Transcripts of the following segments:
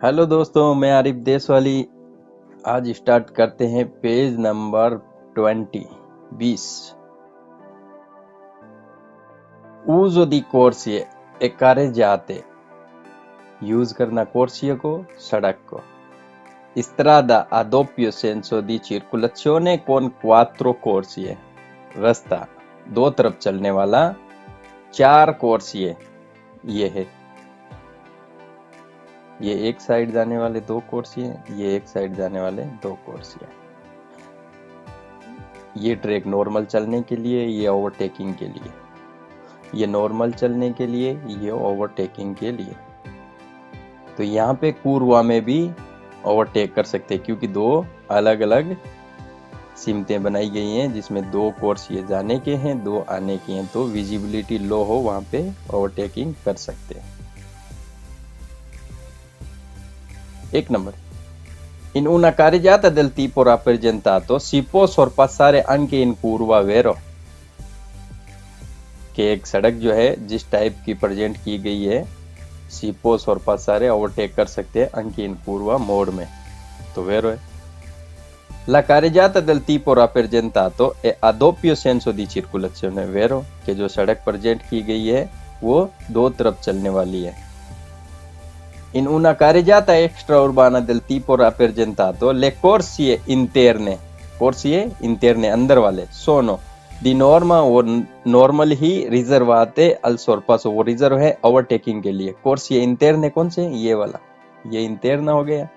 Hello दोस्तों, मैं आरिफ देशवाली। आज स्टार्ट करते हैं page number 20। uso di corsie e carreggiate। Use करना कोर्सिए को, सड़क को। strada a doppio senso di circolazione con quattro corsie। रास्ता दो तरफ चलने वाला, चार कोर्सिए। ये है, ये एक साइड जाने वाले दो कोर्सिए, ये एक साइड जाने वाले दो कोर्सिए। ये ट्रैक नॉर्मल चलने के लिए, ये ओवरटेकिंग के लिए। ये नॉर्मल चलने के लिए, ये ओवरटेकिंग के लिए। तो यहाँ पे कुर्वा में भी ओवरटेक कर सकते हैं, क्योंकि दो अलग अलग सिमतें बनाई गई हैं जिसमें दो कोर्स ये जाने के हैं, दो आने के हैं। तो विजिबिलिटी लो हो वहां पे ओवरटेकिंग कर सकते हैं। एक number, in una carreggiata del tipo rappresentato si può sorpassare anche in curva, vero? कि एक सड़क जो है जिस टाइप की प्रेजेंट की गई है, si può sorpassare ओवरटेक कर सकते हैं anche in curva मोड में, तो वेरो है। La carreggiata del tipo rappresentato è a doppio senso di circolazione, vero? कि जो सड़क प्रेजेंट की गई है वो दो तरफ चलने वाली है। In una carreggiata extraurbana del tipo rappresentato, le corsie interne अंदर वाले, sono di norma और नॉर्मल ही रिजर्वाते al sorpasso, वो रिजर्व है ओवरटेकिंग के लिए। corsie interne कौन से? ये वाला, ये इंटरना हो गया,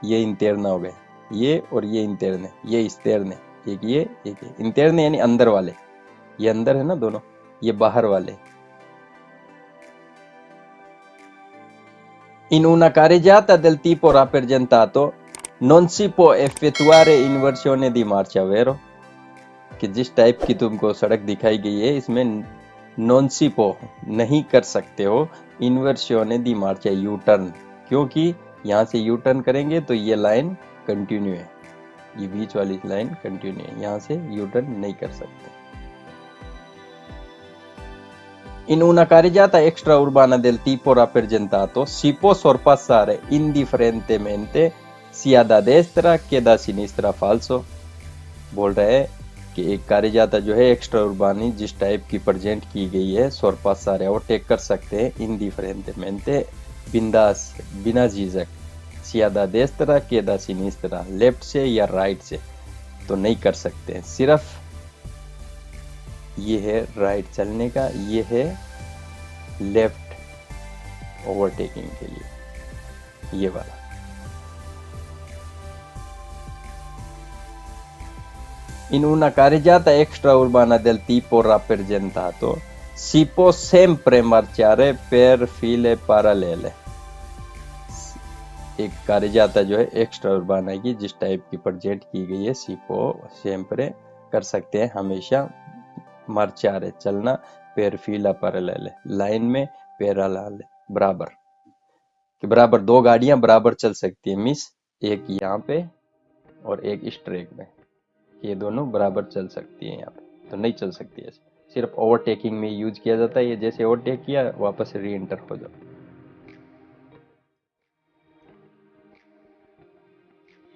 ये इंटरना हो गया, ये और ये इंटरने, ये एक्सटर्ने, एक ये एक ये। इंटरने यानी अंदर वाले, ये अंदर है ना दोनों, ये बाहर वाले। In una carreggiata del tipo rappresentato non si può effettuare inversione di marcia, vero? कि जिस टाइप की तुमको सड़क दिखाई गई है इसमें non si può नहीं कर सकते हो inversione di marcia, U turn, क्योंकि यहाँ से यू टर्न करेंगे तो ये लाइन कंटिन्यू है, ये बीच वाली लाइन कंटिन्यू है, यहाँ से यू टर्न नहीं कर सकते। In una carreggiata extraurbana del tipo rappresentato si può sorpassare indifferentemente sia da destra che da sinistra, falso। बोल रहा है कि एक carreggiata जो है एक्स्ट्रा उर्बानी जिस टाइप की प्रेजेंट की गई है, sorpassare ओवरटेक कर सकते हैं indifferentemente, बिंदास बिना झिझक, sia da destra che da sinistra, left से या राइट से, तो नहीं कर सकते हैं। सिर्फ ये है राइट चलने का, ये है लेफ्ट ओवरटेकिंग के लिए, ये वाला। In una carreggiata extraurbana del tipo rappresentato si può sempre marciare per file parallele। एक carreggiata जो है एक्स्ट्रा उर्बाना की जिस टाइप की प्रेजेंट की गई है, si può sempre कर सकते हैं हमेशा, marciare चलना, per fila parallele लाइन में, पैरेलल बराबर, कि बराबर दो गाड़ियां बराबर चल सकती है। मिस एक यहाँ पे और एक इस ट्रैक में, ये दोनों बराबर चल सकती है, यहाँ पे तो नहीं चल सकती है। सिर्फ ओवरटेकिंग में यूज किया जाता है, ये जैसे ओवरटेक किया वापस री एंटर हो जाओ।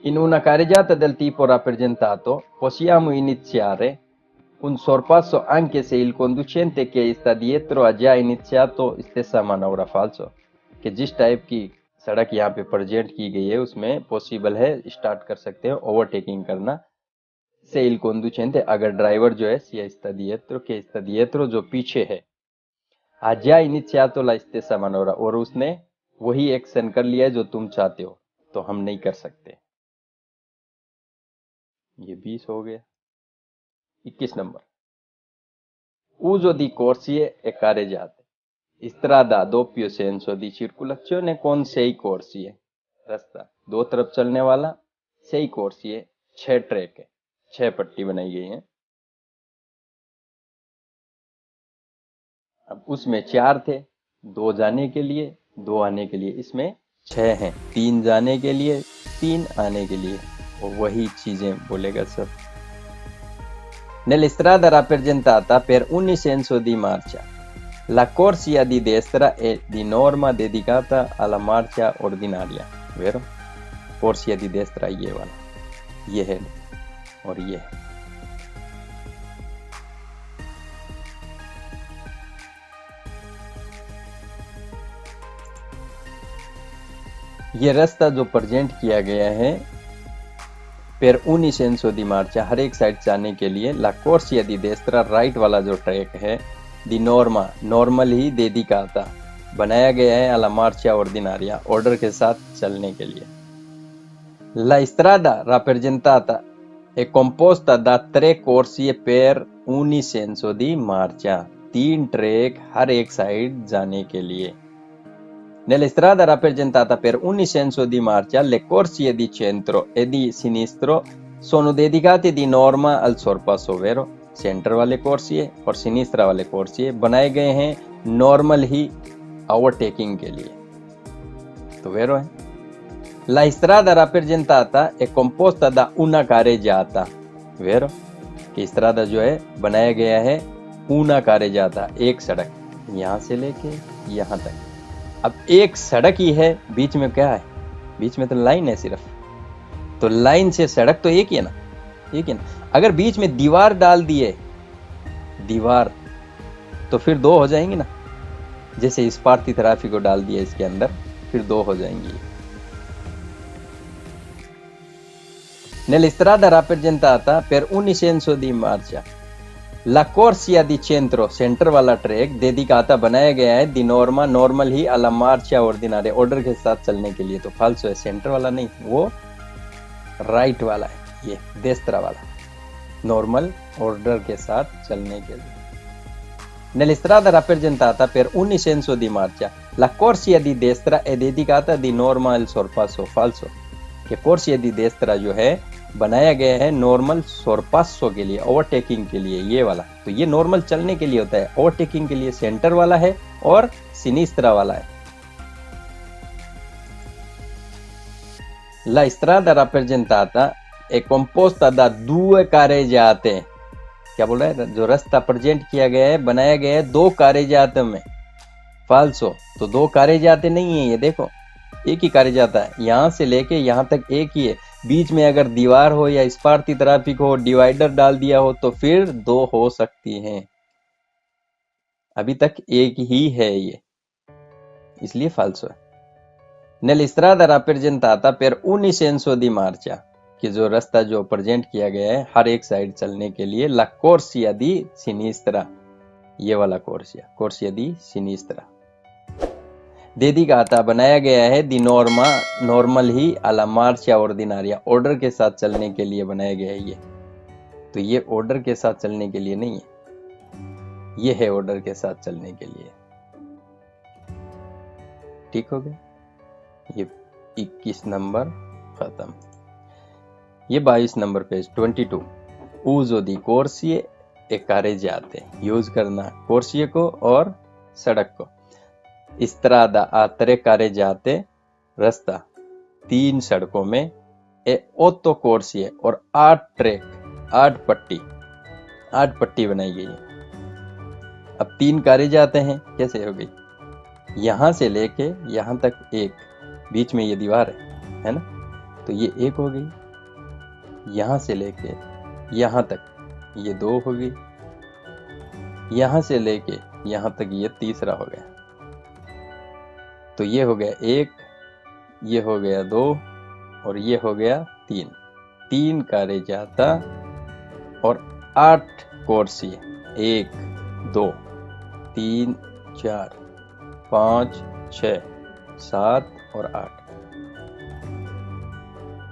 In una carreggiata del tipo rappresentato possiamo iniziare un sorpasso anche se il conducente che sta dietro ha già iniziato stessa manovra, falso। कि जिस टाइप की सड़क यहाँ पे प्रेजेंट की गई है उसमें पॉसिबल है स्टार्ट कर सकते हैं ओवरटेकिंग करना। से il conducente, अगर ड्राइवर जो है sia sta dietro che sta dietro जो पीछे है, ha già iniziato la stessa manovra, और उसने वही एक्शन कर लिया है जो तुम चाहते हो, तो हम नहीं कर सकते। ये 20 हो गया। 21 number, uso di corsie e carreggiate, strada a doppio senso di circolazione con 6 corsie। रास्ता दो तरफ चलने वाला, 6 corsie, 6 ट्रैक है, 6 पट्टी बनाई गई है। अब उसमें 4 थे, 2 जाने के लिए 2 आने के लिए, इसमें 6 हैं, 3 जाने के लिए 3 आने के लिए, और वही चीजें बोलेगा सब। Nella strada rappresentata per un senso di marcia, la corsia di destra è di norma dedicata alla marcia ordinaria। वेरो कोर्सिया दी देस्त्रा ये वाला, ये है और ये है। ये रास्ता जो प्रेजेंट किया गया है per ogni senso di marcia, हर एक साइड जाने के लिए ला कोर्सिया दी देस्त्रा राइट वाला जो ट्रैक है दी नॉर्मा नॉर्मल ही dedicata बनाया गया है alla marcia ordinaria ऑर्डर के साथ चलने के लिए। La strada rappresentata è composta da 3 corsie per ogni senso di marcia, 3 track हर एक साइड जाने के लिए। Nella strada rappresentata per ogni senso di marcia, le corsie di centro e di sinistro sono dedicate di norma al sorpasso, ovvero centre वाले कोर्सिए और सिनिस्tra वाले कोर्सिए बनाए गए हैं नॉर्मल ही ओवरटेकिंग के लिए, तो वेरो है। La strada rappresentata è composta da una carreggiata, वेरो कि strada जो है बनाया गया है una carreggiata, एक सड़क यहाँ से लेके यहाँ तक। अब एक सड़क ही है, बीच में क्या है, बीच में तो लाइन है सिर्फ, तो लाइन से सड़क तो एक ही है ना, एक ही ना। अगर बीच में दीवार डाल दिए, दीवार, तो फिर 2 हो जाएंगी ना, जैसे स्पार्ती थेरापी को डाल दिया इसके अंदर, फिर 2 हो जाएंगी। Nella strada rappresentata per ogni senso di marcia, La corsia di centro, centre वाला ट्रैक dedicata बनाया गया है दी नॉर्मा नॉर्मल ही alla marcia ordinaria, ऑर्डर के साथ चलने के लिए, तो फाल्सो है, सेंटर वाला नहीं, वो राइट वाला है, ये देस्त्रा वाला नॉर्मल ऑर्डर के साथ चलने के लिए। Nella strada rappresentata per ogni senso di marcia, la corsia di destra è dedicata di norma al sorpasso, falso, कि corsia di destra जो है बनाया गया है नॉर्मल सोरपासो के लिए, ओवरटेकिंग के लिए, ये वाला, तो ये नॉर्मल चलने के लिए होता है, ओवरटेकिंग के लिए सेंटर वाला है और सिनिस्त्रा वाला है। La strada rappresentata è composta da 2 carreggiate, क्या बोल रहा है, जो रास्ता प्रेजेंट किया गया है बनाया गया है 2 carreggiate में, फाल्सो, तो 2 carreggiate नहीं है, ये देखो एक ही carreggiata है, यहाँ से लेके यहाँ तक एक ही है, बीच में अगर दीवार हो या स्पार्ती ट्रैफिक हो, डिवाइडर डाल दिया हो, तो फिर 2 हो सकती हैं, अभी तक एक ही है ये, इसलिए फाल्सो है। Nella strada rappresentata per ogni senso di marcia, कि जो रास्ता जो प्रेजेंट किया गया है हर एक साइड चलने के लिए, la corsia di sinistra, ये वाला कोर्सिया, कोर्सिया दी सिनिस्त्रा, dedicata बनाया गया है दी नॉर्मा नॉर्मल ही alla marcia ordinaria, ऑर्डर के साथ चलने के लिए बनाया गया है ये, तो ये ऑर्डर के साथ चलने के लिए नहीं है, ये है ऑर्डर के साथ चलने के लिए। ठीक हो गया, ये 21 नंबर खत्म। ये 22 number page 22, uso di corsie e carreggiate, use करना कोर्सिए को और सड़क को। strada a 3 carreggiate, रास्ता 3 सड़कों में, e 8 corsie और 8 ट्रैक, 8 पट्टी बनाई गई है। अब 3 carreggiate हैं, कैसे हो गई, यहां से लेके यहां तक एक, बीच में ये दीवार है ना, तो ये एक हो गई, यहां से लेके यहां तक ये 2 हो गई, यहां से लेके यहां तक ये तीसरा हो गया, तो ये हो गया 1, ये हो गया 2 और ये हो गया 3, 3 carreggiata और 8 corsie, 1 2 3 4 5 6 7 और 8।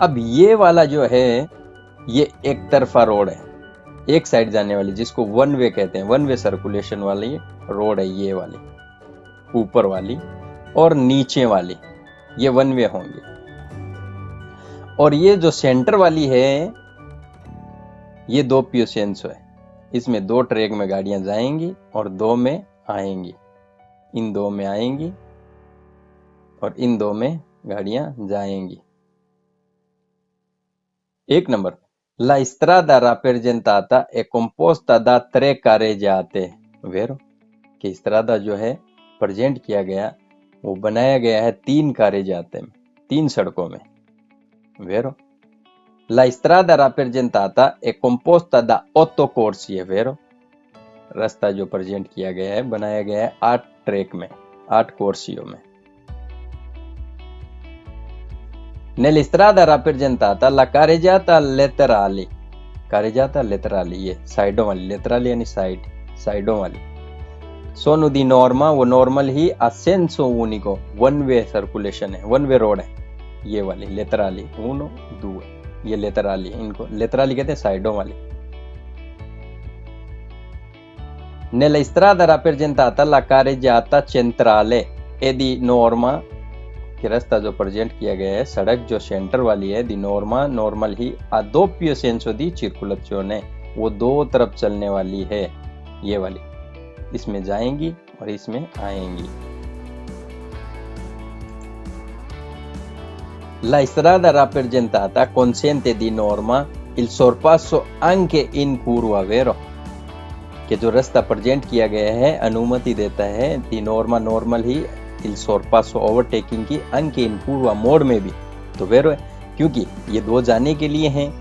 अब ये वाला जो है ये एक तरफा रोड है, एक साइड जाने वाली, जिसको वन वे कहते हैं, वन वे सर्कुलेशन वाली रोड है, ये वाली ऊपर वाली और नीचे वाली, ये वन वे होंगे। और ये जो सेंटर वाली है ये 2 पियोसेंसो है, इसमें 2 ट्रैक में गाड़ियां जाएंगी और 2 में आएंगी, इन 2 में आएंगी और इन 2 में गाड़ियां जाएंगी। 1 number, La strada rappresentata è composta da 3 carreggiate, वेरो कि strada जो है प्रेजेंट किया गया वो बनाया गया है 3 carreggiate में, 3 सड़कों में, vero? La strada rappresentata è composta da 8 corsie, vero? रास्ता जो प्रेजेंट किया गया है, बनाया गया है 8 ट्रैक में, 8 कोर्सियों में। Nella strada rappresentata la carreggiata laterali, carreggiata laterali, ये साइडों वाली, laterali यानी साइड, साइडों वाली, sono di norma, वो नॉर्मल ही a senso unico, one way circulation है, वन वे रोड है, ये वाली laterali, 1 2, ये laterali, इनको laterali कहते हैं साइडों वाली। Nella strada rappresentata la carreggiata centrale è di norma, कि रास्ता जो प्रेजेंट किया गया है, सड़क जो सेंटर वाली है, दी नॉर्मा, नॉर्मल ही a doppio senso di circolazione, वो दो तरफ चलने वाली है, ये वाली, इसमें जाएंगी और इसमें आएंगी। La strada rappresentata consente di norma il sorpasso anche in curva, vero? कि जो रास्ता प्रेजेंट किया गया है अनुमति देता है दी नॉर्मा, नॉर्मल ही il sorpasso ओवरटेकिंग की anche in curva, मोड़ में भी, तो वेरो है, क्योंकि ये दो जाने के लिए हैं,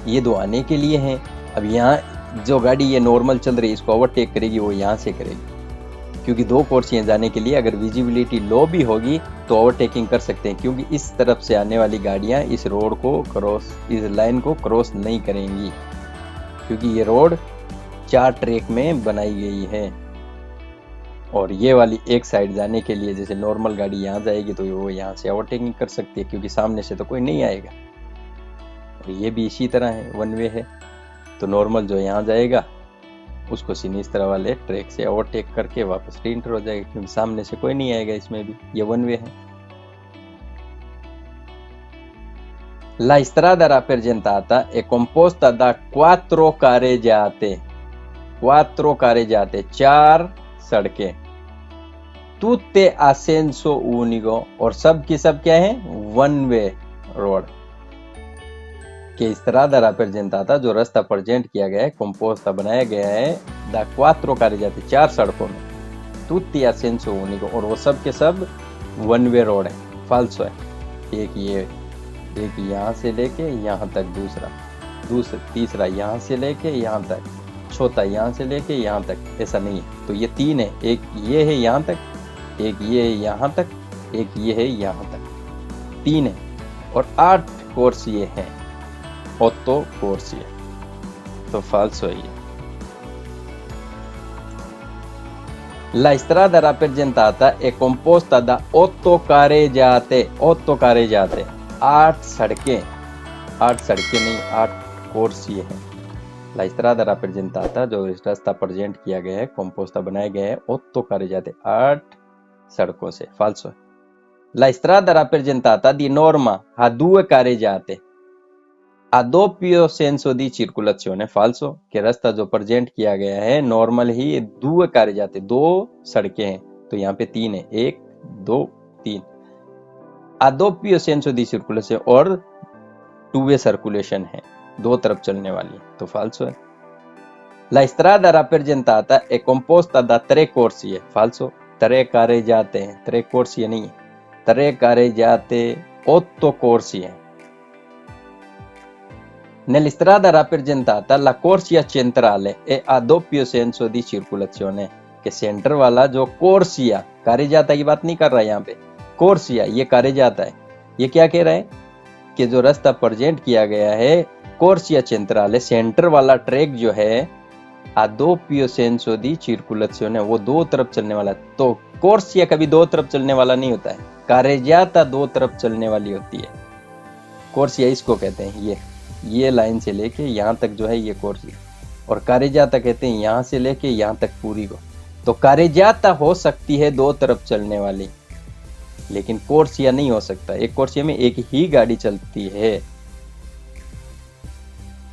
ये दो आने के लिए हैं। अब यहाँ जो गाड़ी ये नॉर्मल चल रही है, इसको ओवरटेक करेगी, वो यहाँ से करेगी, क्योंकि दो कोर्सियाँ जाने के लिए अगर विजिबिलिटी लो भी होगी तो ओवरटेकिंग कर सकते हैं, क्योंकि इस तरफ से आने वाली गाड़ियाँ इस रोड को क्रॉस, इस लाइन को क्रॉस नहीं करेंगी, क्योंकि ये रोड 4 ट्रैक में बनाई गई है। और ये वाली एक साइड जाने के लिए, जैसे नॉर्मल गाड़ी यहाँ जाएगी तो वो यहाँ से ओवरटेकिंग कर सकती है, क्योंकि सामने से तो कोई नहीं आएगा। और ये भी इसी तरह है, वन वे है, तो नॉर्मल जो यहाँ जाएगा उसको सिनिस्tra वाले ट्रैक से ओवरटेक करके वापस रीएंटर हो जाएगा, क्योंकि सामने से कोई नहीं आएगा, इसमें भी ये वन वे है। La strada rappresentata è composta da 4 carreggiate, 4 carreggiate, 4 सड़कें, tutte a senso unico, और सब की सब क्या है, वन वे रोड। के strada rappresentata, जो रास्ता प्रेजेंट किया गया है, composta बनाया गया है da 4 carreggiate, 4 सड़कों में, tutti a senso unico, और वो सब के सब वन वे रोड है, फाल्सो है। एक ये, एक यहाँ से लेके यहाँ तक, दूसरा तीसरा यहाँ से लेके यहाँ तक, चौथा यहाँ से लेके यहाँ तक, ऐसा नहीं है। तो ये 3 है, एक ये है यहाँ तक, एक ये है यहाँ तक, एक ये है यहाँ तक, 3 है, और 8 कोर्स ये हैं, 8 कोर्स ये, तो फाल्सो है ये। La strada rappresentata è composta da 8 carreggiate, 8 carreggiate, 8 सड़कें, 8 सड़कें नहीं, 8 कोर्स ये हैं। La strada rappresentata, जो रास्ता प्रेजेंट किया गया है, composta बनाया गया है, 8 carreggiate, 8 सड़कों से, falso है। La strada rappresentata di norma ha 2 carreggiate, a doppio senso di circolazione, falso, कि रास्ता जो प्रेजेंट किया गया है नॉर्मल ही 2 carreggiate, 2 सड़कें हैं, तो यहाँ पे 3 है, 1 2 3, a doppio senso di circolazione, और 2 वे सर्कुलेशन है, 2 तरफ चलने वाली, तो फाल्सो है। La strada rappresentata è composta da 3 corsie, falso, 3 carreggiate हैं, 3 corsie नहीं है, 3 carreggiate, 8 corsie। Nella strada rappresentata la corsia centrale è a doppio senso di circolazione, कि सेंटर वाला जो कोर्सिया, carreggiata की बात नहीं कर रहा है यहाँ पे, कोर्सिया ये carreggiata है, ये क्या कह रहा है कि जो रास्ता प्रेजेंट किया गया है कोर्सिया सेंट्रल, सेंटर वाला ट्रैक जो है a doppio senso di circolazione, वो 2 तरफ चलने वाला, तो कोर्सिया कभी 2 तरफ चलने वाला नहीं होता है, carreggiata 2 तरफ चलने वाली होती है। कोर्सिया इसको कहते हैं, ये लाइन से लेके यहाँ तक जो है ये कोर्सिया, और carreggiata कहते हैं यहाँ से लेके यहाँ तक पूरी को। तो carreggiata हो सकती है 2 तरफ चलने वाली, लेकिन कोर्सिया नहीं हो सकता, एक कोर्सिया में एक ही गाड़ी चलती है।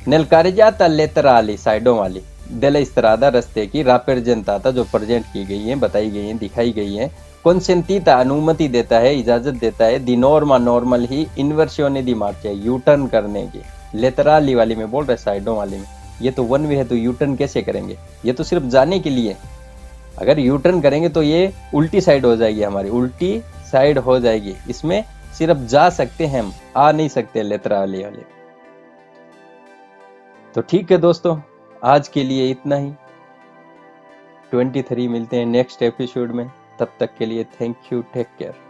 Nel carreggiata laterali, साइडों वाली, della strada, रास्ते की, rappresentata, जो प्रेजेंट की गई है, बताई गई है, दिखाई गई है, consentita, अनुमति देता है, इजाजत देता है, di norma, नॉर्मल ही, inversione di marcia, U turn करने की। laterali वाली में बोल रहे, साइडों वाली में, ये तो वन वे है, तो यू टर्न कैसे करेंगे, ये तो सिर्फ जाने के लिए। अगर यू टर्न करेंगे तो ये उल्टी साइड हो जाएगी, हमारी उल्टी साइड हो जाएगी, इसमें सिर्फ जा सकते हैं, हम आ नहीं सकते लेत्रा वाले। तो ठीक है दोस्तों, आज के लिए इतना ही। 23 मिलते हैं नेक्स्ट एपिसोड में। तब तक के लिए थैंक यू, टेक केयर।